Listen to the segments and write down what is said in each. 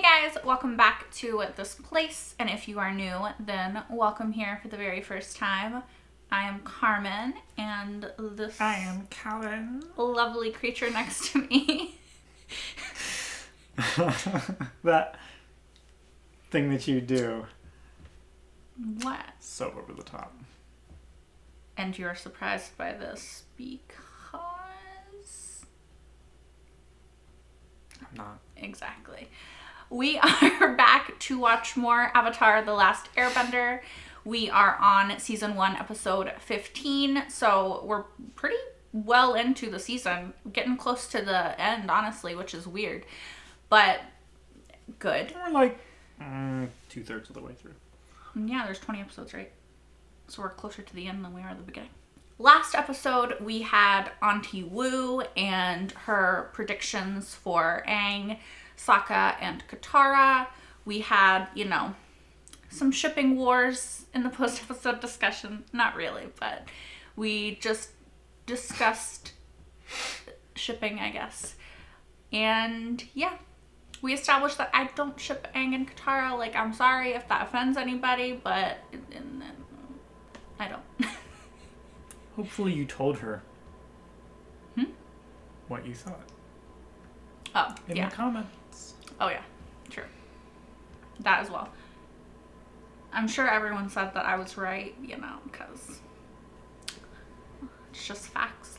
Hey guys, welcome back to this place, and if you are new, then welcome here for the very first time. I am Carmen, and this I am Calvin. Lovely creature next to me. That thing that you do. What? So over the top. And you're surprised by this because... I'm not. Exactly. We are back to watch more Avatar: The Last Airbender. We are on season 1, episode 15, so we're pretty well into the season, getting close to the end, honestly, which is weird, but good. We're like 2/3 of the way through. Yeah, there's 20 episodes, right? So we're closer to the end than we are at the beginning. Last episode, we had Auntie Wu and her predictions for Aang, Sokka, and Katara. We had, some shipping wars in the post-episode discussion. Not really, but we just discussed shipping, I guess. And yeah, we established that I don't ship Aang and Katara. Like, I'm sorry if that offends anybody, but I don't. Hopefully you told her what you thought. Oh, in yeah. the comments. Oh, yeah. True. That as well. I'm sure everyone said that I was right, because it's just facts,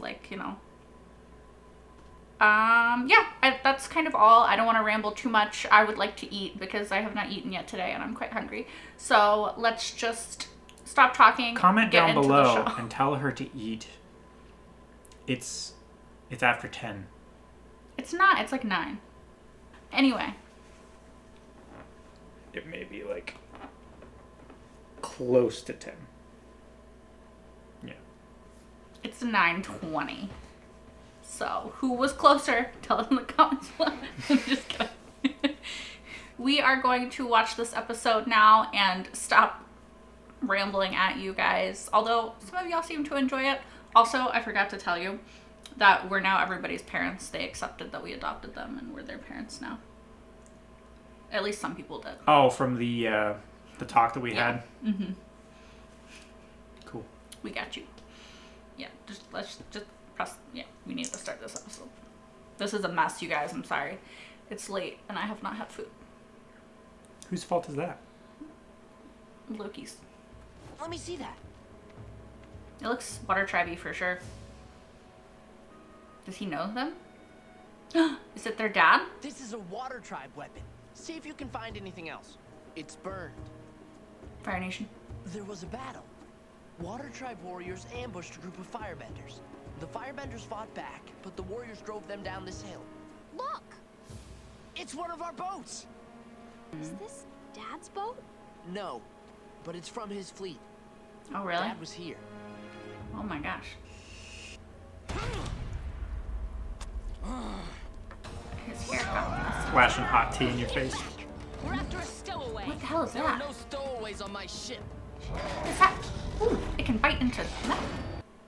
that's kind of all. I don't want to ramble too much. I would like to eat because I have not eaten yet today and I'm quite hungry. So let's just stop talking. Comment get down into below the show. and tell her to eat. It's after 10. It's not. It's like 9. Anyway. It may be like close to 10. Yeah. It's 9:20. So, who was closer? Tell us in the comments below. I'm just kidding. We are going to watch this episode now and stop rambling at you guys. Although, some of y'all seem to enjoy it. Also, I forgot to tell you that we're now everybody's parents. They accepted that we adopted them and we're their parents now. At least some people did. Oh, from the talk that we had? Mm-hmm. Cool. We got you. Yeah, let's just press. Yeah, we need to start this episode. This is a mess, you guys. I'm sorry. It's late and I have not had food. Whose fault is that? Loki's. Let me see that. It looks water tribe-y for sure. Does he know them? Is it their dad? This is a water tribe weapon. See if you can find anything else. It's burned. Fire Nation. There was a battle. Water tribe warriors ambushed a group of firebenders. The firebenders fought back, but the warriors drove them down this hill. Look! It's one of our boats! Is this Dad's boat? No, but it's from his fleet. Oh, really? Dad was here. Oh my gosh. His hair got messed. Flashing hot tea in your face. We're after a stowaway. What the hell is There are that? no stowaways on my ship. What is that? Ooh, it can bite into that.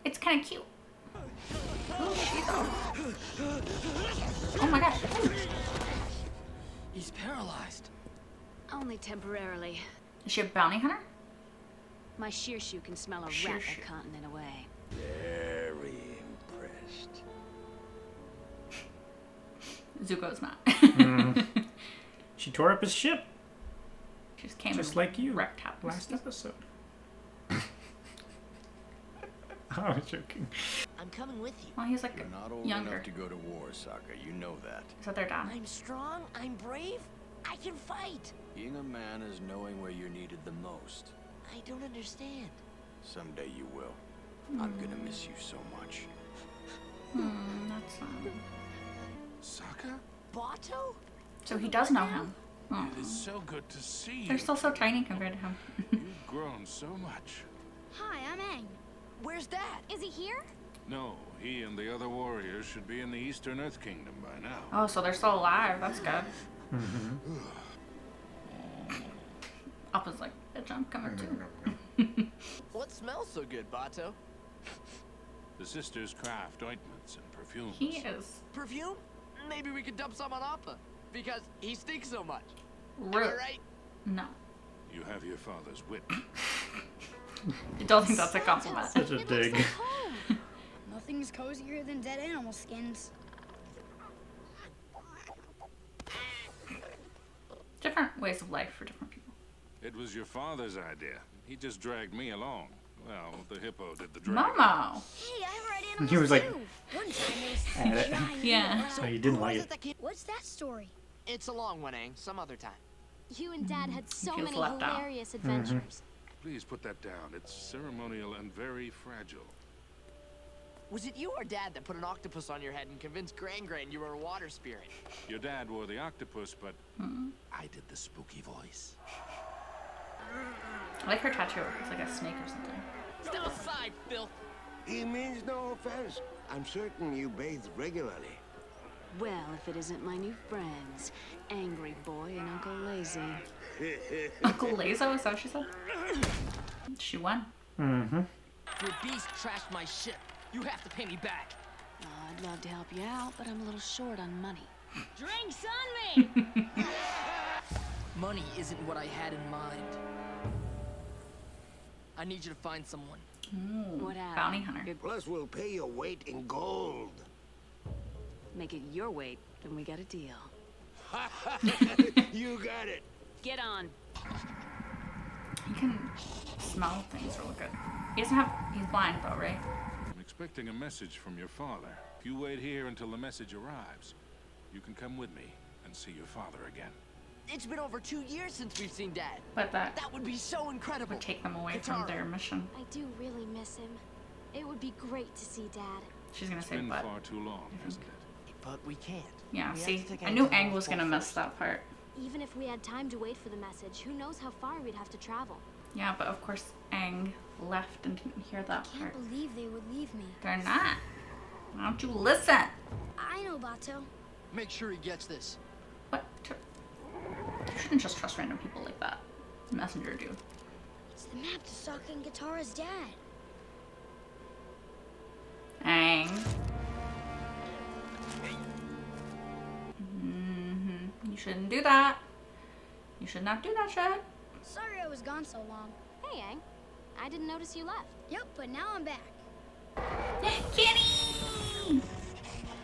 It's kind of cute. Oh, oh my gosh. He's paralyzed. Only temporarily. Is she a bounty hunter? My shear shoe can smell a Shear rat shoe. a continent away. Very impressed. Zuko's not. She tore up his ship, She just came just and like you wrecked half the last stuff. episode. I was joking. I'm coming with you. Well, he's like You're not old younger. enough to go to war, Sokka. You know that. Is that their dad? I'm strong, I'm brave, I can fight. Being a man is knowing where you're needed the most. I don't understand. Someday you will. I'm gonna miss you so much. That's Sokka? Bato? So he does know him. Oh. It is so good to see They're you. still so tiny compared to him. You've grown so much. Hi, I'm Aang. Where's Dad? Is he here? No, he and the other warriors should be in the Eastern Earth Kingdom by now. Oh, so they're still alive. That's good. Appa's like, bitch, I'm coming too. What smells so good, Bato? The sisters craft ointments and perfumes. He is. Perfume? Maybe we could dump some on Appa. Because he stinks so much. Am Rude. I right? No. You have your father's wit. I don't think that's a compliment. Such a dig. Nothing's cozier than dead animal skins. Different ways of life for different people. It was your father's idea. He just dragged me along. Well, the hippo did the dragging. Momo. Hey, I ride animals He was like, too. One time there was Add it. a giant Yeah. So he didn't Who like was it. that kid? What's that story? It's a long one, Aang. Some other time. You and Dad had so feels many left out. hilarious adventures. Please put that down. It's ceremonial and very fragile. Was it you or Dad that put an octopus on your head and convinced Gran you were a water spirit? Your dad wore the octopus, but I did the spooky voice. I like her tattoo. It's like a snake or something. Step aside, Phil. He means no offense. I'm certain you bathe regularly. Well, if it isn't my new friends, Angry Boy and Uncle Lazy. Uncle Lazo, is that what she said? She won. Mm-hmm. Your beast trashed my ship. You have to pay me back. Oh, I'd love to help you out, but I'm a little short on money. Drinks on me! Money isn't what I had in mind. I need you to find someone. Ooh, What happened? bounty hunter. You're Plus, we'll pay your weight in gold. make it your weight, then we got a deal. You got it. Get on. He can smell things real good. He doesn't have. He's blind though, right? I'm expecting a message from your father. If you wait here until the message arrives, you can come with me and see your father again. It's been over 2 years since we've seen Dad. But that That would be so incredible. would take them away from Katara. their mission. I do really miss him. It would be great to see Dad. She's gonna It's say been but. far too long, hasn't it? But we can't. Yeah, We have see, to take I knew Aang to Aang North was Pole gonna miss first. that part. Even if we had time to wait for the message, who knows how far we'd have to travel. Yeah, but of course Aang left and didn't hear that Can't part. believe they would leave me. They're not. Why don't you listen? I know, Bato. Make sure he gets this. What? You shouldn't just trust random people like that. Messenger dude. It's the map to Sokka and Katara's dad. Aang. You shouldn't do that. You should not do that shit. Sorry I was gone so long. Hey, Aang. I didn't notice you left. Yep, but now I'm back. Kitty!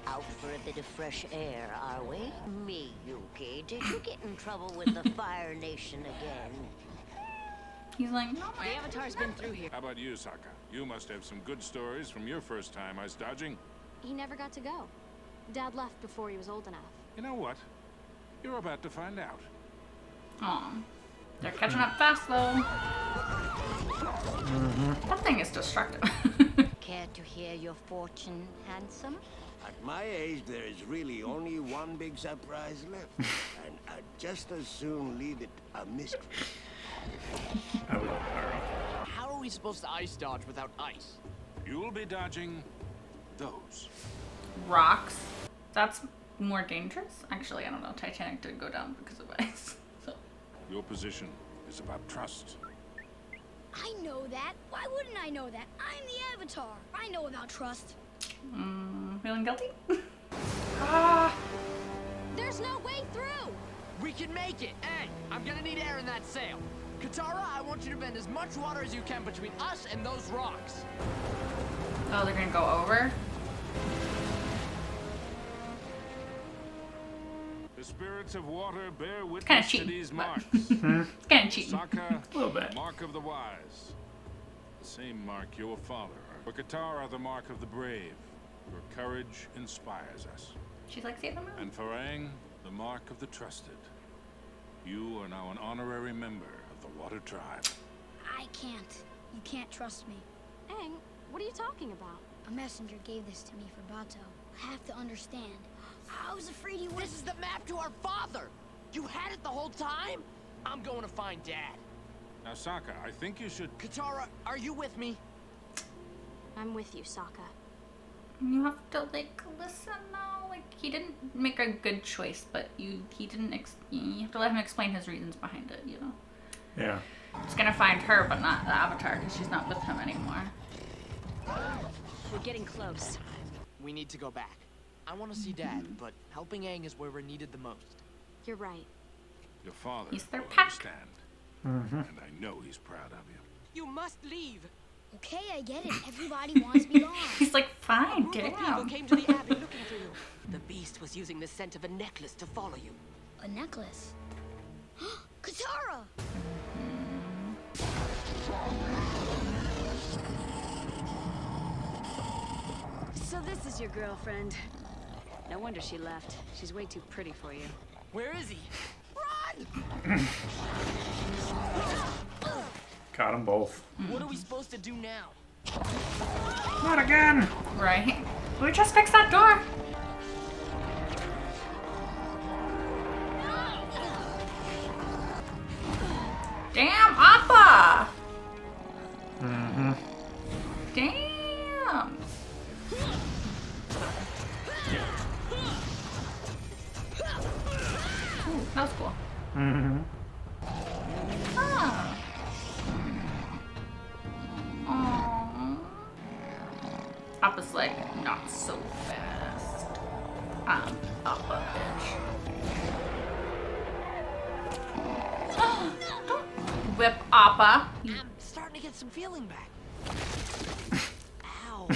Out for a bit of fresh air, are we? Me, Yuki. Did you get in trouble with the Fire Nation again? He's like, no, The Avatar's been through here. How about you, Sokka? You must have some good stories from your first time ice dodging. He never got to go. Dad left before he was old enough. You know what? You're about to find out. Aw. They're catching up fast though. That thing is destructive. Care to hear your fortune, handsome? At my age, there is really only one big surprise left. And I'd just as soon leave it a mystery. I would borrow. How are we supposed to ice dodge without ice? You'll be dodging those. Rocks. That's more dangerous. Actually, I don't know. Titanic did go down because of ice. So. Your position is about trust. I know that. Why wouldn't I know that? I'm the Avatar. I know about trust. Feeling guilty? Ah. There's no way through! We can make it. Aang, I'm gonna need air in that sail. Katara, I want you to bend as much water as you can between us and those rocks. Oh, they're gonna go over? The spirits of water bear kinda witness to cheating, these but- marks. It's kinda cheating. Sokka, A little bit. mark of the wise. The same mark your father. For Katara, the mark of the brave. Your courage inspires us. She's like, save them out. And for Aang, the mark of the trusted. You are now an honorary member of the Water Tribe. I can't. You can't trust me. Aang, what are you talking about? A messenger gave this to me for Bato. I have to understand. I was afraid he would. This is the map to our father. You had it the whole time? I'm going to find Dad. Now, Sokka, I think you should... Katara, are you with me? I'm with you, Sokka. You have to like listen though. Like he didn't make a good choice, but you have to let him explain his reasons behind it. You know. Yeah. He's gonna find her, but not the Avatar, because she's not with him anymore. We're getting close. We need to go back. I want to see Dad, but helping Aang is where we're needed the most. You're right. Your father He's their will pack. understand. And I know he's proud of you. You must leave. Okay, I get it. Everybody wants me gone. He's like, A fine, group get of people out. came to the abbey looking for you. The beast was using the scent of a necklace to follow you. A necklace. Katara! So this is your girlfriend. No wonder she left. She's way too pretty for you. Where is he? Run! Got them both. What are we supposed to do now? Not again! Right. We just fixed that door. Damn, Appa! Damn. Ooh, that was cool. Ah. Aww. Appa's like, not so fast. I'm Appa, bitch. Don't whip Appa. I'm starting to get some feeling back. Ow.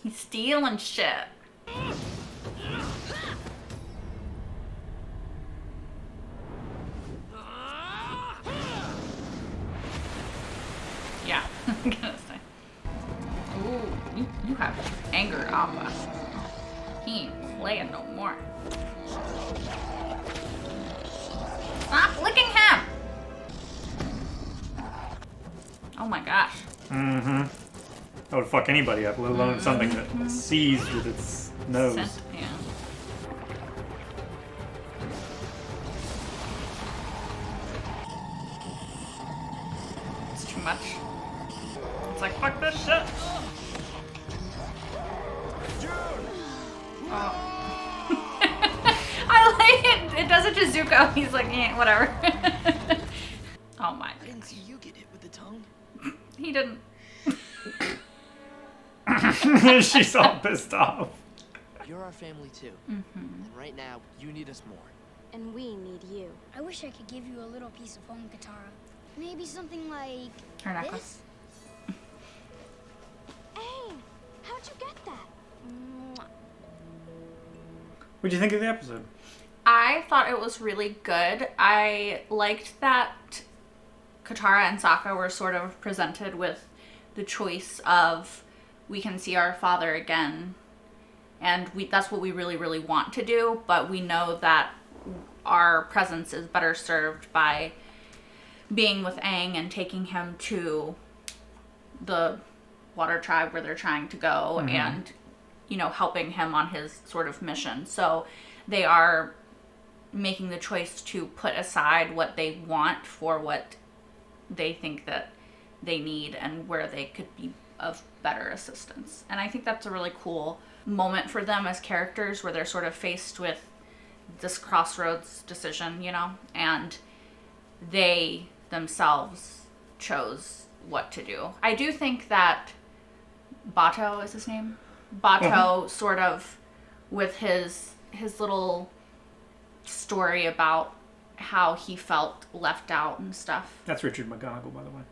He's stealing shit. Yeah, I'm gonna say. Ooh, you have anger, Appa. He ain't playing no more. Stop licking him! Oh my gosh. That would fuck anybody up, let alone something that sees with its nose. Scent, yeah. It's too much. It's like, fuck this shit. Oh. I like it. It does it to Zuko. He's like, yeah, whatever. Oh my I didn't see you get hit with the tongue. He didn't. She's all pissed off. You're our family too. And right now, you need us more. And we need you. I wish I could give you a little piece of home, Katara. Maybe something like Her necklace. this? Aang, how'd you get that? Mwah. What'd you think of the episode? I thought it was really good. I liked that Katara and Sokka were sort of presented with the choice of, we can see our father again, and that's what we really, really want to do, but we know that our presence is better served by being with Aang and taking him to the water tribe where they're trying to go and, you know, helping him on his sort of mission. So they are making the choice to put aside what they want for what they think that they need and where they could be of better assistance. And I think that's a really cool moment for them as characters, where they're sort of faced with this crossroads decision, you know, and they themselves chose what to do. I do think that Bato is his name. Bato sort of, with his little story about how he felt left out and stuff. That's Richard McGonagall, by the way.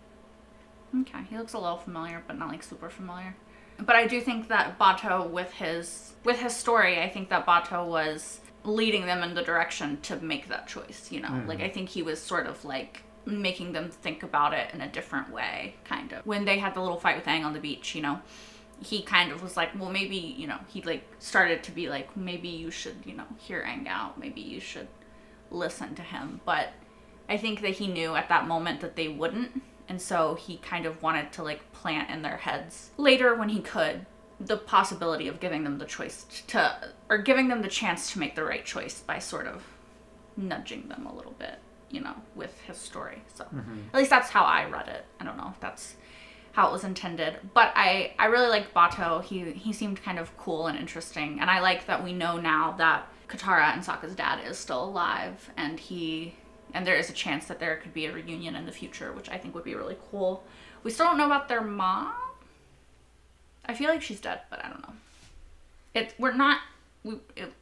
Okay, he looks a little familiar, but not like super familiar. But I do think that Bato, with his story, I think that Bato was leading them in the direction to make that choice, you know? Like, I think he was sort of like making them think about it in a different way, kind of. When they had the little fight with Aang on the beach, you know, he kind of was like, well, maybe, you know, he like started to be like, maybe you should, you know, hear Aang out. Maybe you should listen to him. But I think that he knew at that moment that they wouldn't. And so he kind of wanted to like plant in their heads later, when he could, the possibility of giving them the choice or giving them the chance to make the right choice by sort of nudging them a little bit, you know, with his story. So at least that's how I read it. I don't know if that's how it was intended, but I really like Bato. He seemed kind of cool and interesting, and I like that we know now that Katara and Sokka's dad is still alive, and there is a chance that there could be a reunion in the future, which I think would be really cool. We still don't know about their mom. I feel like she's dead, but I don't know.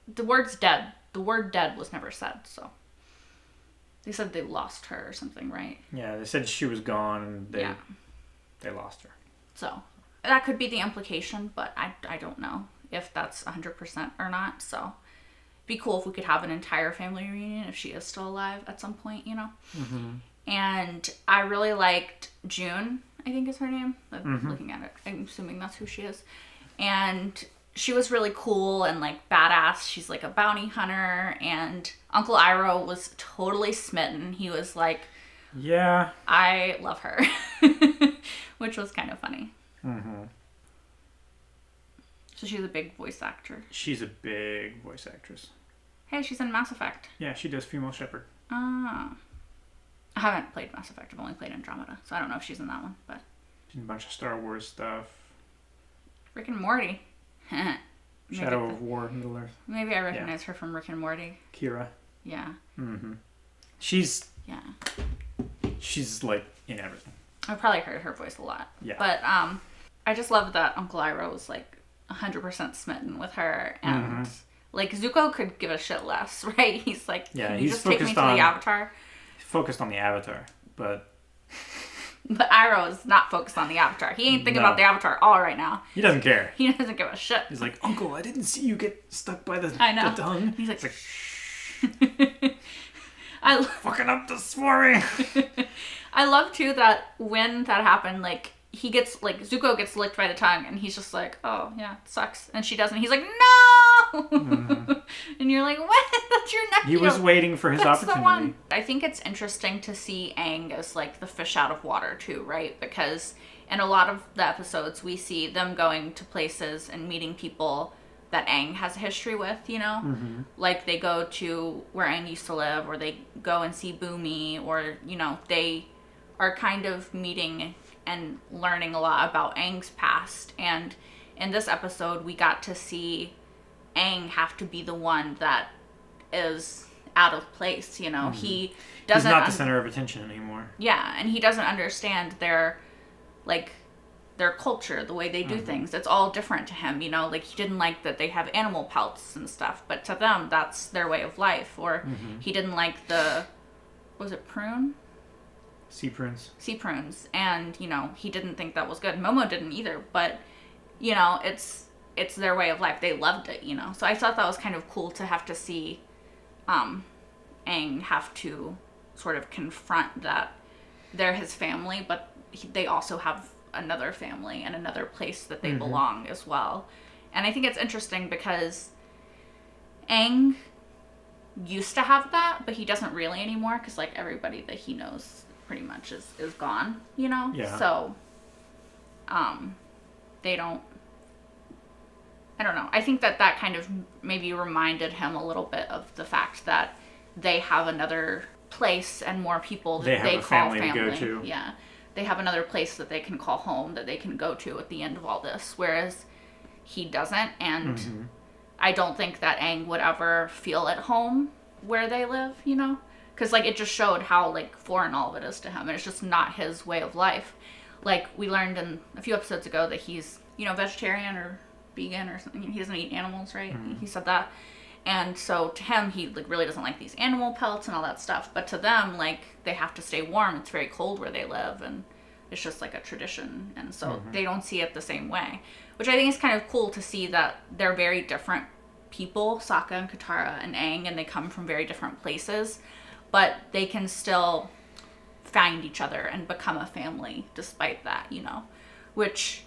The word's dead. The word dead was never said, so. They said they lost her or something, right? Yeah, they said she was gone and they lost her. So, that could be the implication, but I don't know if that's 100% or not, so. It'd be cool if we could have an entire family reunion if she is still alive at some point, you know? Mm-hmm. And I really liked June, I think is her name. I'm looking at it. I'm assuming that's who she is. And she was really cool and like badass. She's like a bounty hunter. And Uncle Iroh was totally smitten. He was like, yeah, I love her. Which was kind of funny. Mm-hmm. So she's a big voice actor. She's a big voice actress. Hey, she's in Mass Effect. Yeah, she does Female Shepherd. Ah. I haven't played Mass Effect. I've only played Andromeda. So I don't know if she's in that one. But She's in a bunch of Star Wars stuff. Rick and Morty. Shadow of War, Middle Earth. Maybe I recognize her from Rick and Morty. Kira. Yeah. Mm-hmm. She's like in everything. I've probably heard her voice a lot. Yeah. But I just love that Uncle Iroh was like 100% smitten with her, and like Zuko could give a shit less, right? He's like, yeah, he's just take me to the Avatar. He's focused on the Avatar, but Iroh is not focused on the Avatar. He ain't thinking about the Avatar all right now. He doesn't care. He doesn't give a shit. He's like, Uncle, I didn't see you get stuck by the tongue. He's like, shh. I fucking up the story. I love too that when that happened, like he gets like Zuko gets licked by the tongue, and he's just like, oh yeah, it sucks, and she doesn't. He's like, no, and you're like, what? That's your nephew. He was waiting for his opportunity. The one. I think it's interesting to see Aang as like the fish out of water too, right? Because in a lot of the episodes, we see them going to places and meeting people that Aang has a history with, you know? Mm-hmm. Like they go to where Aang used to live, or they go and see Boomy, or, you know, they are kind of meeting and learning a lot about Aang's past. And in this episode, we got to see Aang have to be the one that is out of place, you know? He doesn't... He's not the center of attention anymore. Yeah, and he doesn't understand their culture, the way they do things. It's all different to him, you know? Like, he didn't like that they have animal pelts and stuff, but to them, that's their way of life. Or he didn't like the... Was it prune? Sea prunes. Sea prunes. And, you know, he didn't think that was good. Momo didn't either, but, you know, it's their way of life. They loved it, you know? So I thought that was kind of cool to have to see Aang have to sort of confront that they're his family, but they also have another family and another place that they belong as well. And I think it's interesting because Aang used to have that, but he doesn't really anymore, because like everybody that he knows pretty much is gone, you know? Yeah. So they don't, I don't know. I think that kind of maybe reminded him a little bit of the fact that they have another place and more people that they call family. To go to. Yeah. They have another place that they can call home, that they can go to at the end of all this, whereas he doesn't. And I don't think that Aang would ever feel at home where they live, you know? Because, like, it just showed how, like, foreign all of it is to him. And it's just not his way of life. Like, we learned in a few episodes ago that he's, you know, vegetarian or vegan or something. He doesn't eat animals, right? He said that. And so to him, he like really doesn't like these animal pelts and all that stuff. But to them, like, they have to stay warm. It's very cold where they live, and it's just like a tradition. And so they don't see it the same way, which I think is kind of cool to see that they're very different people, Sokka and Katara and Aang, and they come from very different places, but they can still find each other and become a family despite that, you know, which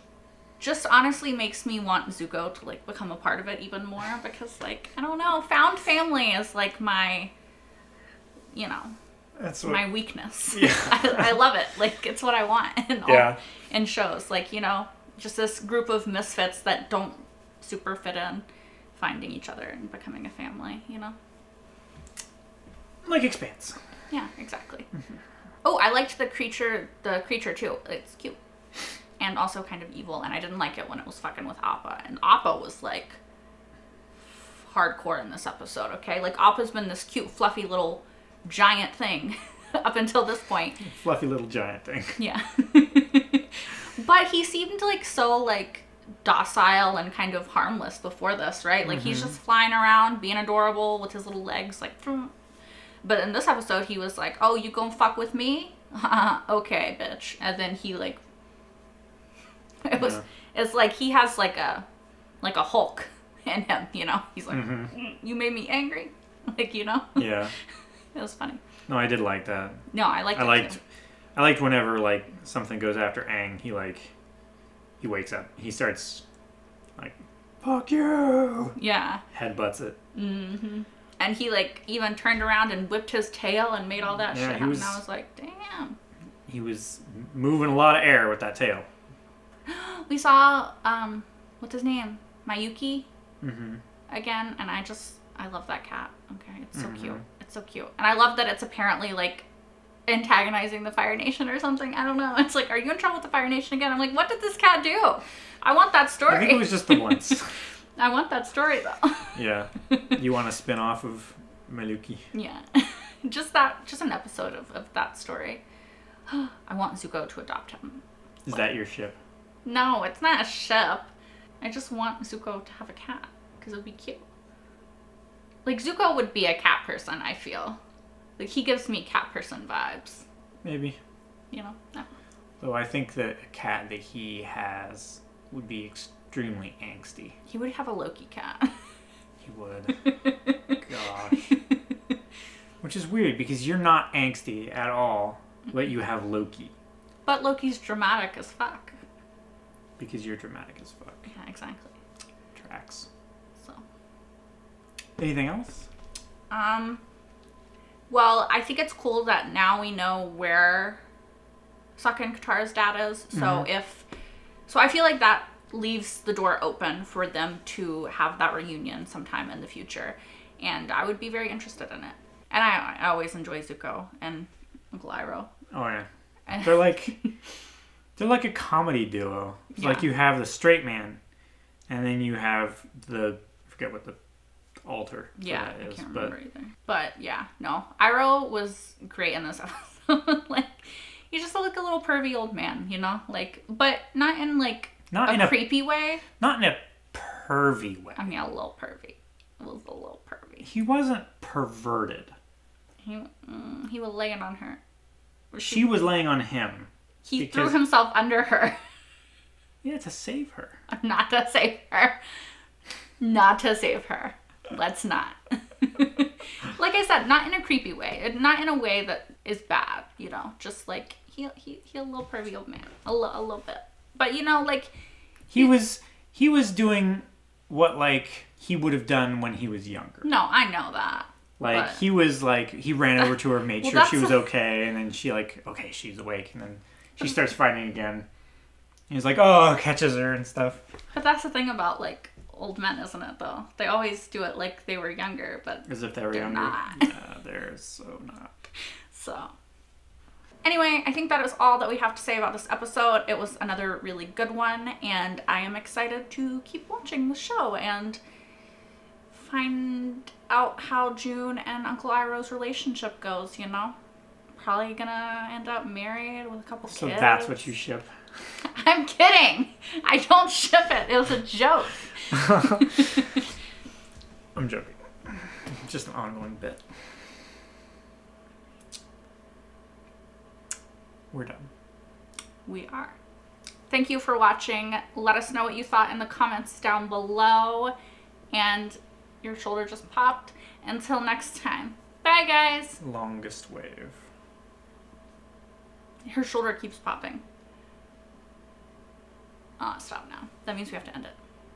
just honestly makes me want Zuko to like become a part of it even more, because like, I don't know, found family is like my, you know, that's my weakness. Yeah. I love it. Like, it's what I want in shows, like, you know, just this group of misfits that don't super fit in, finding each other and becoming a family, you know, like Expanse. Yeah, exactly. Oh, I liked the creature too. It's cute. And also kind of evil, and I didn't like it when it was fucking with Appa. And Appa was, like, hardcore in this episode, okay? Like, Appa's been this cute, fluffy little giant thing up until this point. Fluffy little giant thing. Yeah. But he seemed like so like docile and kind of harmless before this, right? Like he's just flying around being adorable with his little legs like but in this episode he was like, oh, you gonna fuck with me? Okay, bitch. And then he like it's like he has like a Hulk in him, you know? He's like, you made me angry. Like, you know? Yeah. It was funny. No, I did like that. No, I liked it too. I liked whenever like something goes after Aang, he wakes up. He starts like, fuck you. Yeah. Headbutts it. Mm-hmm. And he like even turned around and whipped his tail and made all that shit happen. And I was like, damn. He was moving a lot of air with that tail. We saw what's his name? Mayuki. Mm-hmm. Again, and I love that cat. Okay, it's so cute. It's so cute. And I love that it's apparently like antagonizing the Fire Nation or something. I don't know. It's like, are you in trouble with the Fire Nation again? I'm like, what did this cat do? I want that story. I think it was just the once. I want that story though. Yeah. You want a spin-off of Maluki? Yeah. just an episode of that story. I want Zuko to adopt him. Is that your ship? No, it's not a ship. I just want Zuko to have a cat because it would be cute. Like, Zuko would be a cat person, I feel. Like, he gives me cat person vibes. Maybe. You know? No. Though I think that a cat that he has would be extremely angsty. He would have a Loki cat. He would. Gosh. Which is weird because you're not angsty at all, but you have Loki. But Loki's dramatic as fuck. Because you're dramatic as fuck. Yeah, exactly. Tracks. So. Anything else? Well, I think it's cool that now we know where Sokka and Katara's dad is. So so I feel like that leaves the door open for them to have that reunion sometime in the future. And I would be very interested in it. And I always enjoy Zuko and Uncle Iroh. Oh yeah. They're like a comedy duo. It's like you have the straight man and then you have I forget what the alter yeah, is, I can't remember either. But yeah, no. Iroh was great in this episode. Like, he's just like a little pervy old man, you know? Like, but not in like a creepy way. Not in a pervy way. I mean, a little pervy. It was a little pervy. He wasn't perverted. He was laying on her. She was laying on him. He threw himself under her. Yeah, to save her. Not to save her. Not to save her. Let's not. Like I said, not in a creepy way. Not in a way that is bad, you know. Just like, he a little pervy old man. A little bit. But, you know, like... He was doing what, like, he would have done when he was younger. No, I know that. Like, but... he was, like, he ran over to her, made sure she was okay, and then she, like, okay, she's awake, and then she starts fighting again. He's like, oh, catches her and stuff. But that's the thing about, like, old men, isn't it, though? They always do it like they were younger, but as if they were younger. Not. Yeah, they're so not. So, anyway, I think that is all that we have to say about this episode. It was another really good one, and I am excited to keep watching the show and find out how June and Uncle Iroh's relationship goes, you know? Probably gonna end up married with a couple kids. So that's what you ship? I'm kidding! I don't ship it. It was a joke. I'm joking. Just an ongoing bit. We're done. We are. Thank you for watching. Let us know what you thought in the comments down below. And your shoulder just popped. Until next time. Bye, guys. Longest wave. Her shoulder keeps popping. Stop now. That means we have to end it.